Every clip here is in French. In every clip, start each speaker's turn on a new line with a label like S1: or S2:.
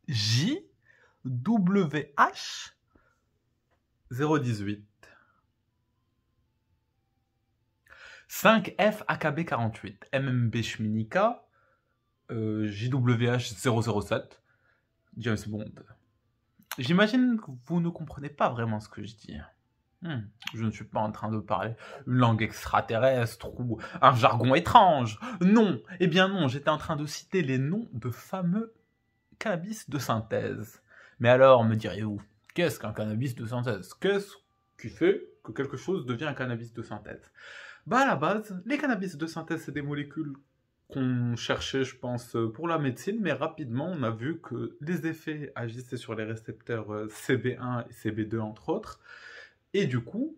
S1: JWH 018. 5F AKB 48. MMB Schminica JWH 007. James Bond. J'imagine que vous ne comprenez pas vraiment ce que je dis. Je ne suis pas en train de parler une langue extraterrestre ou un jargon étrange. Non, eh bien non, j'étais en train de citer les noms de fameux cannabis de synthèse. Mais alors, me direz-vous, qu'est-ce qu'un cannabis de synthèse? Qu'est-ce qui fait que quelque chose devient un cannabis de synthèse? Bah à la base, les cannabis de synthèse, c'est des molécules qu'on cherchait, je pense, pour la médecine, mais rapidement, on a vu que les effets agissaient sur les récepteurs CB1 et CB2, entre autres. Et du coup,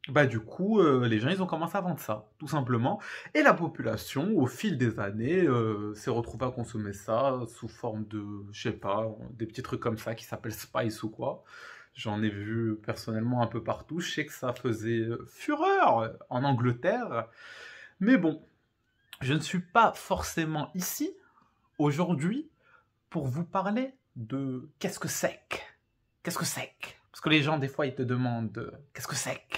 S1: les gens, ils ont commencé à vendre ça, tout simplement. Et la population, au fil des années, s'est retrouvée à consommer ça sous forme de, je sais pas, des petits trucs comme ça qui s'appellent Spice ou quoi. J'en ai vu personnellement un peu partout. Je sais que ça faisait fureur en Angleterre. Mais bon, je ne suis pas forcément ici, aujourd'hui, pour vous parler de qu'est-ce que c'est que. Qu'est-ce que c'est que? Parce que les gens, des fois, ils te demandent qu'est-ce que c'est que?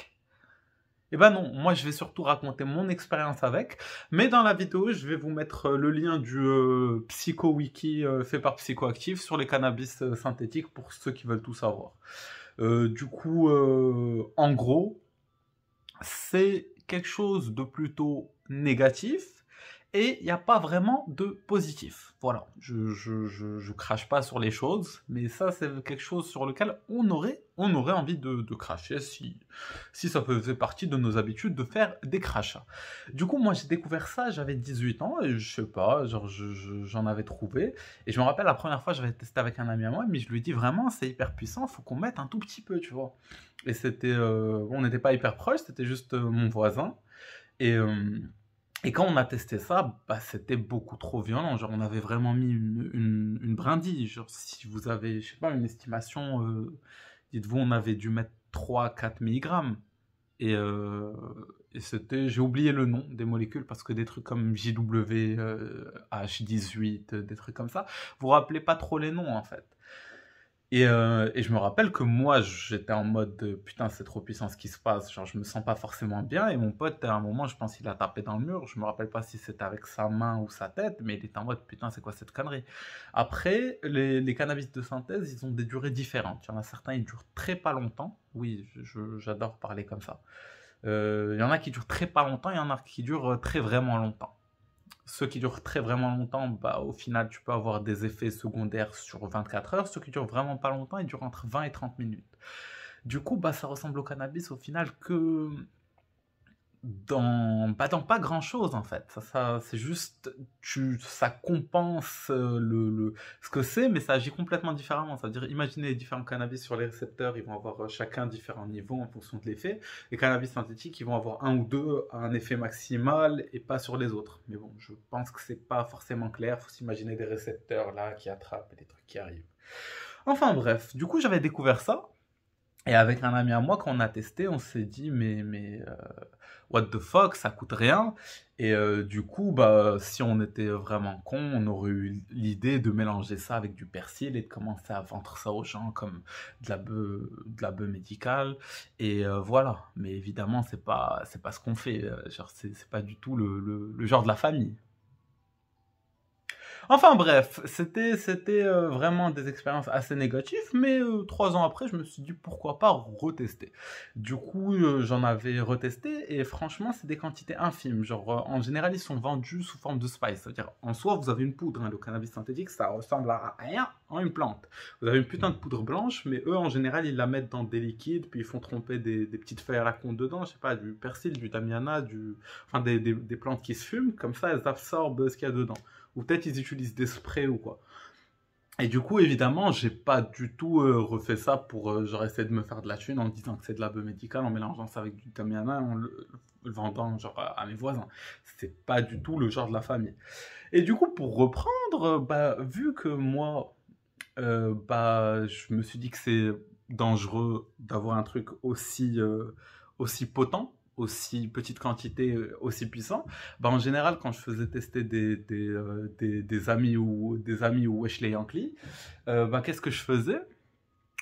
S1: Eh ben non, moi je vais surtout raconter mon expérience avec, mais dans la vidéo, je vais vous mettre le lien du PsychoWiki fait par Psychoactive sur les cannabis synthétiques pour ceux qui veulent tout savoir. En gros, c'est quelque chose de plutôt négatif et il n'y a pas vraiment de positif. Voilà, je crache pas sur les choses, mais ça c'est quelque chose sur lequel on aurait envie de cracher si ça faisait partie de nos habitudes de faire des crachats. Du coup, moi j'ai découvert ça, j'avais 18 ans et je sais pas, genre j'en avais trouvé. Et je me rappelle la première fois j'avais testé avec un ami à moi, mais je lui ai dit vraiment c'est hyper puissant, faut qu'on mette un tout petit peu, tu vois. Et c'était, on n'était pas hyper proches, c'était juste mon voisin. Et, euh, et quand on a testé ça, bah, c'était beaucoup trop violent. Genre, on avait vraiment mis une brindille. Genre, si vous avez, je sais pas, une estimation, dites-vous, on avait dû mettre 3-4 milligrammes. Et, euh, et c'était, j'ai oublié le nom des molécules parce que des trucs comme JW, H18, des trucs comme ça, vous vous rappelez pas trop les noms en fait. Et je me rappelle que moi, j'étais en mode putain, c'est trop puissant ce qui se passe. Genre, je me sens pas forcément bien. Et mon pote, à un moment, je pense qu'il a tapé dans le mur. Je me rappelle pas si c'était avec sa main ou sa tête, mais il était en mode putain, c'est quoi cette connerie? Après, les cannabis de synthèse, ils ont des durées différentes. Il y en a certains, ils durent très pas longtemps. Oui, j'adore parler comme ça. Il y en a qui durent très pas longtemps, il y en a qui durent très vraiment longtemps. Ceux qui durent très vraiment longtemps, bah, au final, tu peux avoir des effets secondaires sur 24 heures. Ceux qui durent vraiment pas longtemps, ils durent entre 20 et 30 minutes. Du coup, bah, ça ressemble au cannabis au final que dans pas grand chose en fait. Ça c'est juste, ça compense ce que c'est, mais ça agit complètement différemment. C'est-à-dire, imaginez les différents cannabis sur les récepteurs, ils vont avoir chacun différents niveaux en fonction de l'effet. Les cannabis synthétiques, ils vont avoir un ou deux à un effet maximal et pas sur les autres. Mais bon, je pense que c'est pas forcément clair. Faut s'imaginer des récepteurs là qui attrapent et des trucs qui arrivent. Enfin bref, du coup j'avais découvert ça. Et avec un ami à moi, quand on a testé, on s'est dit, what the fuck, ça coûte rien. Et du coup, bah, si on était vraiment con, on aurait eu l'idée de mélanger ça avec du persil et de commencer à vendre ça aux gens comme de la bœuf médicale. Et voilà. Mais évidemment, c'est pas ce qu'on fait. Genre, c'est pas du tout le genre de la famille. Enfin bref, c'était vraiment des expériences assez négatives, mais 3 ans après, je me suis dit pourquoi pas retester. Du coup, j'en avais retesté et franchement, c'est des quantités infimes. Genre, en général, ils sont vendus sous forme de spice. C'est-à-dire, en soi, vous avez une poudre, hein, le cannabis synthétique, ça ressemble à rien en une plante. Vous avez une putain de poudre blanche, mais eux, en général, ils la mettent dans des liquides, puis ils font tremper des petites feuilles à la con dedans, je sais pas, du persil, du damiana, enfin des plantes qui se fument, comme ça, elles absorbent ce qu'il y a dedans. Ou peut-être ils utilisent des sprays ou quoi. Et du coup, évidemment, j'ai pas du tout refait ça pour genre essayer de me faire de la thune en disant que c'est de la bœuf médicale, en mélangeant ça avec du Tamiana, en le vendant genre à mes voisins. C'est pas du tout le genre de la famille. Et du coup, pour reprendre, bah, vu que moi, bah, je me suis dit que c'est dangereux d'avoir un truc aussi potent, aussi petite quantité, aussi puissant, bah, en général, quand je faisais tester des amis ou wesh les Yankees, bah, qu'est-ce que je faisais?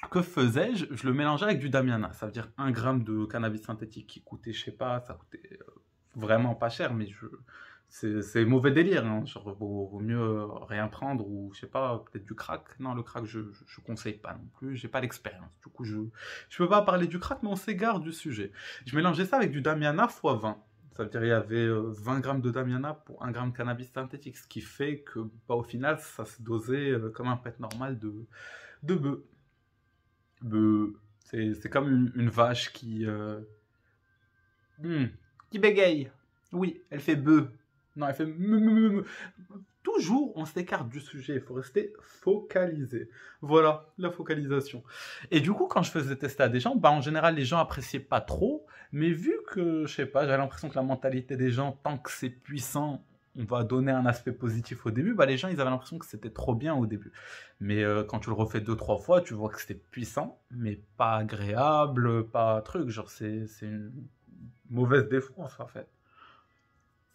S1: Que faisais-je? Je le mélangeais avec du Damiana, ça veut dire 1 gramme de cannabis synthétique qui coûtait, je sais pas, ça coûtait vraiment pas cher, mais c'est mauvais délire, hein. Genre, vaut mieux rien prendre ou je sais pas, peut-être du crack. Non, le crack, je conseille pas non plus, j'ai pas l'expérience. Du coup, je peux pas parler du crack, mais on s'égare du sujet. Je mélangeais ça avec du Damiana x 20. Ça veut dire il y avait 20 grammes de Damiana pour 1 gramme de cannabis synthétique, ce qui fait que, bah, au final, ça se dosait comme un pet normal de bœuf. C'est comme une vache hmm, qui bégaye. Oui, elle fait bœuf. Non, elle fait me. Toujours, on s'écarte du sujet. Il faut rester focalisé. Voilà, la focalisation. Et du coup, quand je faisais tester à des gens, bah, en général, les gens appréciaient pas trop. Mais vu que, je sais pas, j'avais l'impression que la mentalité des gens, tant que c'est puissant, on va donner un aspect positif au début, bah, les gens, ils avaient l'impression que c'était trop bien au début. Mais quand tu le refais 2, 3 fois, tu vois que c'était puissant, mais pas agréable, pas truc. Genre, c'est une mauvaise défense, en fait.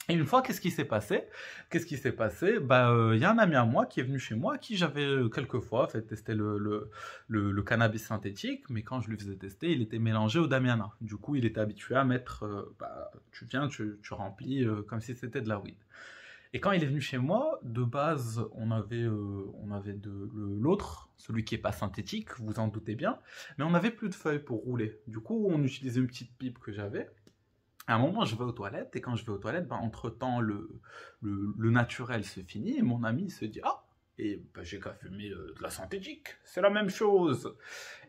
S1: Et une fois, qu'est-ce qui s'est passé? Qu'est-ce qui s'est passé? Bah, il y a un ami à moi qui est venu chez moi, à qui j'avais quelques fois fait tester le cannabis synthétique, mais quand je lui faisais tester, il était mélangé au Damiana. Du coup, il était habitué à mettre, bah, tu viens, tu remplis comme si c'était de la weed. Et quand il est venu chez moi, de base, on avait l'autre, celui qui est pas synthétique, vous en doutez bien, mais on n'avait plus de feuilles pour rouler. Du coup, on utilisait une petite pipe que j'avais. À un moment, je vais aux toilettes, et quand je vais aux toilettes, ben, entre-temps, le naturel se finit, et mon ami se dit, ah, et ben, j'ai qu'à fumer de la synthétique, c'est la même chose.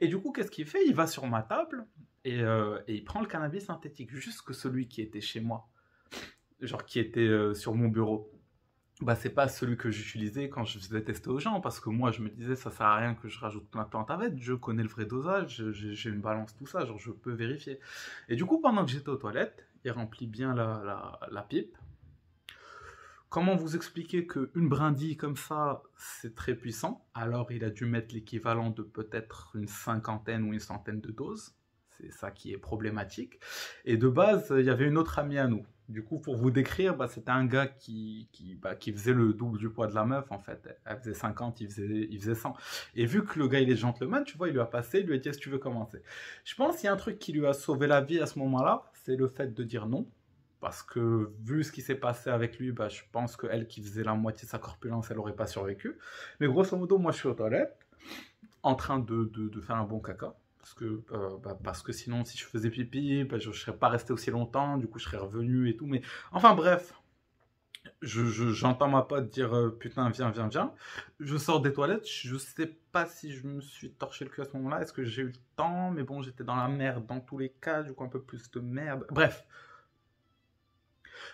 S1: Et du coup, qu'est-ce qu'il fait? Il va sur ma table, et il prend le cannabis synthétique, juste que celui qui était chez moi, genre qui était sur mon bureau. Bah, c'est pas celui que j'utilisais quand je faisais tester aux gens, parce que moi, je me disais, ça sert à rien que je rajoute plein de plantes à vête, je connais le vrai dosage, j'ai une balance, tout ça, genre je peux vérifier. Et du coup, pendant que j'étais aux toilettes, il remplit bien la pipe. Comment vous expliquer qu'une brindille comme ça, c'est très puissant? Alors, il a dû mettre l'équivalent de peut-être une cinquantaine ou une centaine de doses. C'est ça qui est problématique. Et de base, il y avait une autre amie à nous. Du coup, pour vous décrire, bah, c'était un gars qui faisait le double du poids de la meuf, en fait. Elle faisait 50, il faisait 100. Et vu que le gars, il est gentleman, tu vois, il lui a passé, il lui a dit, est-ce que tu veux commencer? Je pense qu'il y a un truc qui lui a sauvé la vie à ce moment-là, c'est le fait de dire non. Parce que vu ce qui s'est passé avec lui, bah, je pense qu'elle qui faisait la moitié de sa corpulence, elle n'aurait pas survécu. Mais grosso modo, moi je suis aux toilettes, en train de faire un bon caca. Parce que sinon, si je faisais pipi, bah, je ne serais pas resté aussi longtemps, du coup je serais revenu et tout. Mais enfin bref, j'entends ma pote dire putain, viens, viens, viens. Je sors des toilettes, je sais pas si je me suis torché le cul à ce moment-là, est-ce que j'ai eu le temps, mais bon, j'étais dans la merde dans tous les cas, du coup un peu plus de merde. Bref.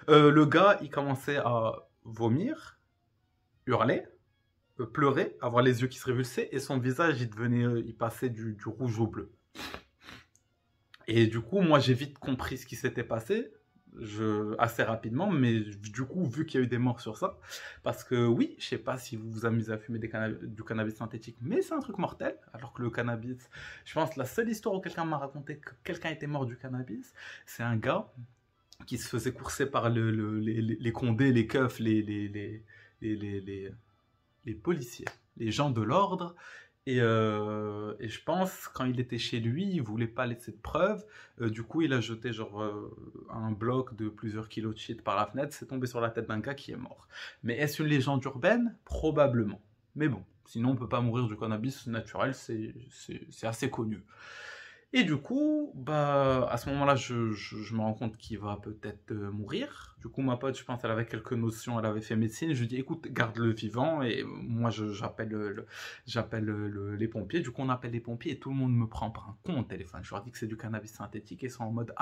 S1: Le gars, il commençait à vomir, hurler, pleurer, avoir les yeux qui se révulsaient, et son visage, il passait du rouge au bleu. Et du coup, moi, j'ai vite compris ce qui s'était passé, assez rapidement, mais du coup, vu qu'il y a eu des morts sur ça, parce que oui, je sais pas si vous vous amusez à fumer du cannabis synthétique, mais c'est un truc mortel, alors que le cannabis, je pense, la seule histoire où quelqu'un m'a raconté que quelqu'un était mort du cannabis, c'est un gars qui se faisait courser par les condés, les keufs, les policiers, les gens de l'ordre. Et je pense, quand il était chez lui, il voulait pas laisser de preuves. Du coup, il a jeté genre un bloc de plusieurs kilos de shit par la fenêtre. C'est tombé sur la tête d'un gars qui est mort. Mais est-ce une légende urbaine? Probablement. Mais bon, sinon on peut pas mourir du cannabis naturel, c'est assez connu. Et du coup, bah, à ce moment-là, je me rends compte qu'il va peut-être mourir. Du coup, ma pote, je pense, elle avait quelques notions, elle avait fait médecine. Je lui dis, écoute, garde-le vivant. Et moi, j'appelle les pompiers. Du coup, on appelle les pompiers et tout le monde me prend par un con au téléphone. Je leur dis que c'est du cannabis synthétique et ils sont en mode,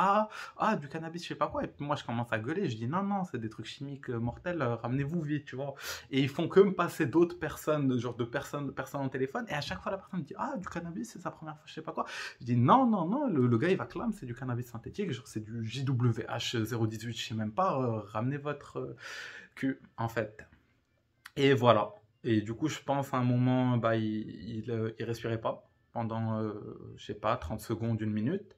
S1: du cannabis, je sais pas quoi. Et puis moi, je commence à gueuler. Je dis, non, non, c'est des trucs chimiques mortels, ramenez-vous vite, tu vois. Et ils font que me passer d'autres personnes, genre de personnes au téléphone. Et à chaque fois, la personne me dit, du cannabis, c'est sa première fois, je sais pas quoi. Je dis non, non, non, le gars il va clamer, c'est du cannabis synthétique, genre c'est du JWH 018, je sais même pas, ramenez votre cul, en fait. Et voilà. Et du coup, je pense à un moment, il respirait pas pendant, je sais pas, 30 secondes, 1 minute.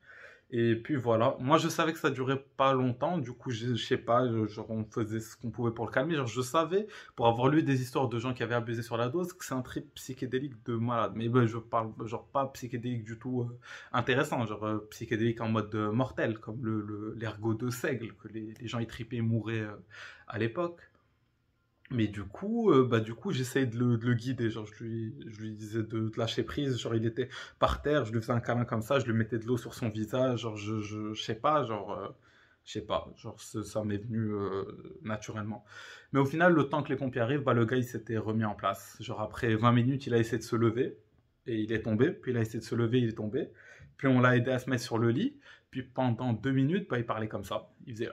S1: Et puis voilà, moi je savais que ça durait pas longtemps, du coup je sais pas, genre on faisait ce qu'on pouvait pour le calmer, genre je savais, pour avoir lu des histoires de gens qui avaient abusé sur la dose, que c'est un trip psychédélique de malade. Mais ben, je parle genre pas psychédélique du tout intéressant, genre psychédélique en mode mortel, comme l'ergot de seigle, que les gens y tripaient et mouraient à l'époque. Mais du coup, j'essayais de le guider. Genre, je lui disais de lâcher prise. Genre, il était par terre, je lui faisais un câlin comme ça, je lui mettais de l'eau sur son visage. Genre, je sais pas, je sais pas. Genre, ça m'est venu naturellement. Mais au final, le temps que les pompiers arrivent, bah, le gars, il s'était remis en place. Genre, après 20 minutes, il a essayé de se lever et il est tombé. Puis, il a essayé de se lever, il est tombé. Puis, on l'a aidé à se mettre sur le lit. Puis, pendant 2 minutes, bah, il parlait comme ça. Il faisait.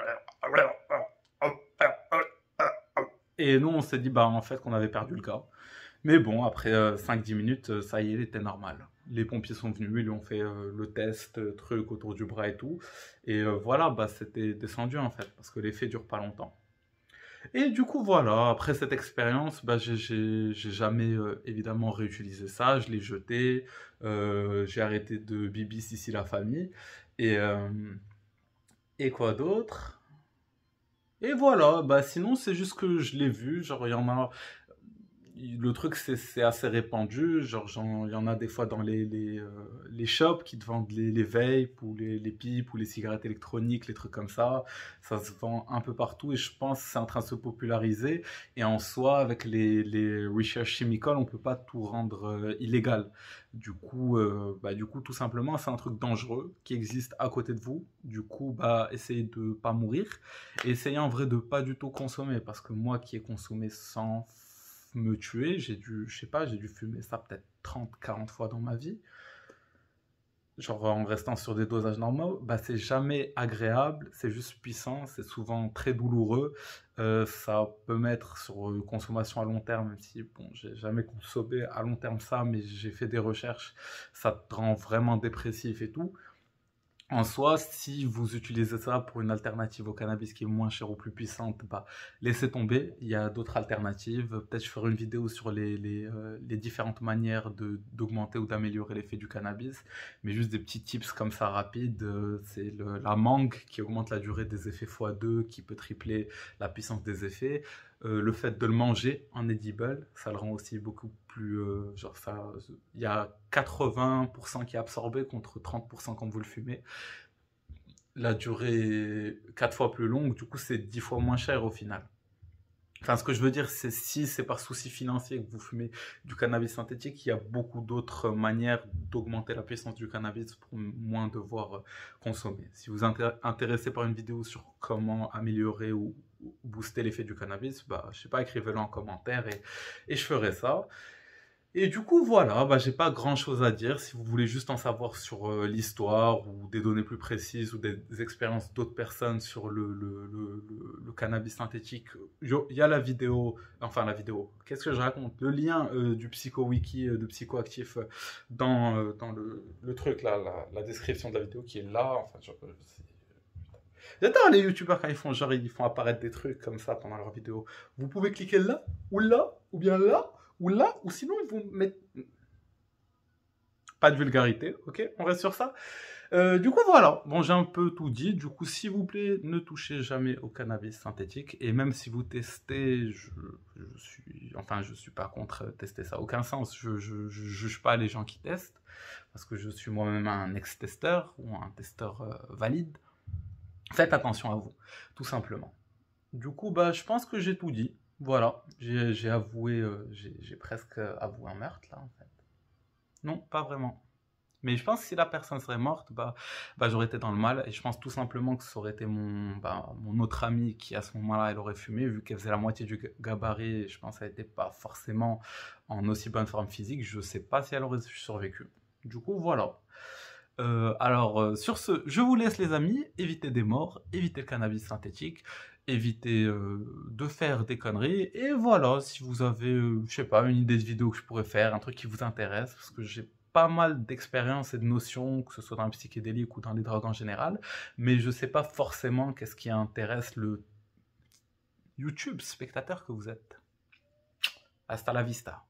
S1: Et nous, on s'est dit, bah, en fait, qu'on avait perdu le gars. Mais bon, après 5-10 minutes, ça y est, il était normal. Les pompiers sont venus, ils lui ont fait le test, truc autour du bras et tout. Et voilà, bah, c'était descendu en fait, parce que l'effet dure pas longtemps. Et du coup, voilà, après cette expérience, bah, j'ai jamais évidemment réutilisé ça, je l'ai jeté, j'ai arrêté de BBC la famille. Et, euh, et quoi d'autre? Et voilà, bah sinon c'est juste que je l'ai vu, genre il y en a, le truc c'est assez répandu, genre il y en a des fois dans les shops qui te vendent les vapes ou les pipes ou les cigarettes électroniques, les trucs comme ça se vend un peu partout et je pense que c'est en train de se populariser et en soi avec les recherches chimiques on peut pas tout rendre illégal. Du coup tout simplement c'est un truc dangereux qui existe à côté de vous, du coup bah essayez de pas mourir et essayez en vrai de pas du tout consommer parce que moi qui ai consommé sans me tuer, je sais pas, j'ai dû fumer ça peut-être 30-40 fois dans ma vie, genre en restant sur des dosages normaux, bah c'est jamais agréable, c'est juste puissant, c'est souvent très douloureux, ça peut mettre sur consommation à long terme, même si bon, j'ai jamais consommé à long terme ça, mais j'ai fait des recherches, ça te rend vraiment dépressif et tout. En soi, si vous utilisez ça pour une alternative au cannabis qui est moins chère ou plus puissante, bah, laissez tomber. Il y a d'autres alternatives. Peut-être je ferai une vidéo sur les différentes manières d'augmenter ou d'améliorer l'effet du cannabis. Mais juste des petits tips comme ça rapides. C'est la mangue qui augmente la durée des effets x2, qui peut tripler la puissance des effets. Le fait de le manger en edible, ça le rend aussi beaucoup plus... genre ça, il y a 80% qui est absorbé contre 30% quand vous le fumez. La durée est 4 fois plus longue, du coup c'est 10 fois moins cher au final. Enfin, ce que je veux dire, c'est si c'est par souci financier que vous fumez du cannabis synthétique, il y a beaucoup d'autres manières d'augmenter la puissance du cannabis pour moins devoir consommer. Si vous êtes intéressé par une vidéo sur comment améliorer ou booster l'effet du cannabis, bah, je sais pas, écrivez-le en commentaire et je ferai ça. Et du coup, voilà, bah, j'ai pas grand chose à dire. Si vous voulez juste en savoir sur l'histoire ou des données plus précises ou des expériences d'autres personnes sur le cannabis synthétique, il y a la vidéo, enfin la vidéo, qu'est-ce que je raconte? Le lien du PsychoWiki, de Psychoactif dans le truc là, la description de la vidéo qui est là. Enfin, j'adore les youtubeurs quand ils font genre, ils font apparaître des trucs comme ça pendant leur vidéo. Vous pouvez cliquer là, ou bien là, ou sinon ils vont mettre... Pas de vulgarité, ok? On reste sur ça. Du coup, voilà. Bon, j'ai un peu tout dit. Du coup, s'il vous plaît, ne touchez jamais au cannabis synthétique. Et même si vous testez, je suis pas contre tester ça. Aucun sens. Je juge pas les gens qui testent. Parce que je suis moi-même un ex-testeur ou un testeur valide. Faites attention à vous, tout simplement. Du coup, bah, je pense que j'ai tout dit. Voilà, j'ai avoué, j'ai presque avoué un meurtre là en fait. Non, pas vraiment. Mais je pense que si la personne serait morte, bah j'aurais été dans le mal. Et je pense tout simplement que ça aurait été mon autre amie qui à ce moment-là, elle aurait fumé, vu qu'elle faisait la moitié du gabarit. Et je pense qu'elle n'était pas forcément en aussi bonne forme physique. Je sais pas si elle aurait survécu. Du coup, voilà. Sur ce, je vous laisse les amis, évitez des morts, évitez le cannabis synthétique, évitez de faire des conneries, et voilà, si vous avez, je sais pas, une idée de vidéo que je pourrais faire, un truc qui vous intéresse, parce que j'ai pas mal d'expérience et de notions, que ce soit dans le psychédélique ou dans les drogues en général, mais je sais pas forcément qu'est-ce qui intéresse le YouTube spectateur que vous êtes. Hasta la vista.